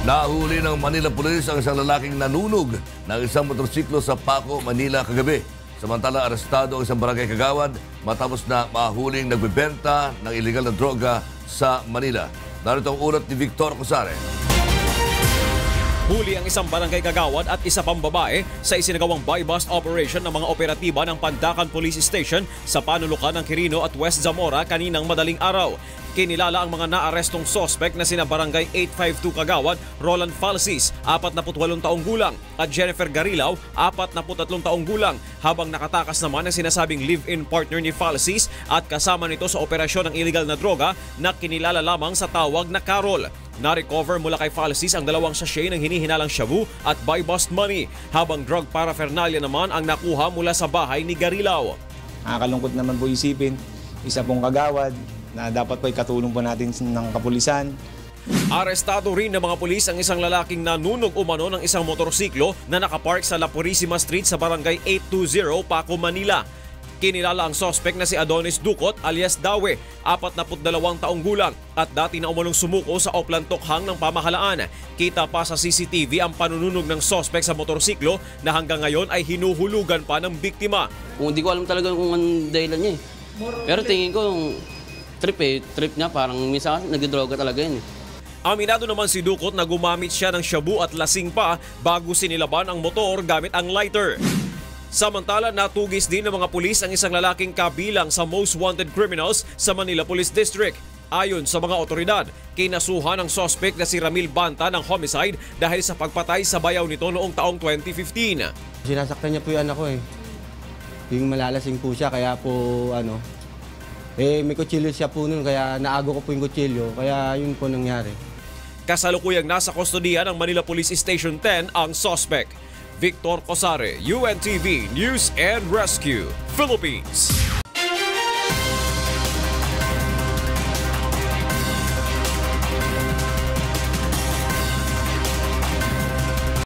Nahuli ng Manila Police ang isang lalaking nanunog ng isang motorsiklo sa Paco, Manila kagabi. Samantala, arestado ang isang barangay kagawad matapos na mahuling nagbebenta ng iligal na droga sa Manila. Narito ang ulat ni Victor Cosare. Huli ang isang barangay kagawad at isa pang babae sa isinagawang buy-bust operation ng mga operatiba ng Pandacan Police Station sa panulukan ng Quirino at West Zamora kaninang madaling araw. Kinilala ang mga naarestong sospek na sina Barangay 852 Kagawad, Roland Falsis, 48 taong gulang, at Jennifer Garilao, 43 taong gulang, habang nakatakas naman ang sinasabing live-in partner ni Falsis at kasama nito sa operasyon ng illegal na droga na kinilala lamang sa tawag na Carol. Na-recover mula kay Falsis ang 2 sachet ng hinihinalang shabu at buy-bust money, habang drug paraphernalia naman ang nakuha mula sa bahay ni Garilao. Nakakalungkot naman po isipin, isa pong kagawad na dapat po ikatulong po natin ng kapulisan. Arestado rin ng mga pulis ang isang lalaking nanunog umano ng isang motorsiklo na nakapark sa La Purisima Street sa Barangay 820, Paco, Manila. Kinilala ang sospek na si Adonis Ducot alias Dawe, 42 taong gulang at dati na umunong sumuko sa Oplan Tokhang ng pamahalaan. Kita pa sa CCTV ang panununog ng sospek sa motorsiklo na hanggang ngayon ay hinuhulugan pa ng biktima. Kung hindi ko alam talaga kung anong dahilan niya eh. Pero tingin ko yung trip niya parang minsan nagdodroga talaga yun eh. Aminado naman si Ducot na gumamit siya ng shabu at lasing pa bago sinilaban ang motor gamit ang lighter. Samantala, natugis din ng mga pulis ang isang lalaking kabilang sa most wanted criminals sa Manila Police District. Ayon sa mga otoridad, kinasuhan ng sospek na si Ramil Banta ng homicide dahil sa pagpatay sa bayaw nito noong taong 2015. Sinasaktan niya po yung anak ko eh. Yung malalasing po siya, kaya po may kutsilyo siya po nun, kaya naago ko po yung kutsilyo, kaya yun po nangyari. Kasalukuyang nasa kustodiya ng Manila Police Station 10 ang sospek. Victor Cosare, UNTV News and Rescue, Philippines.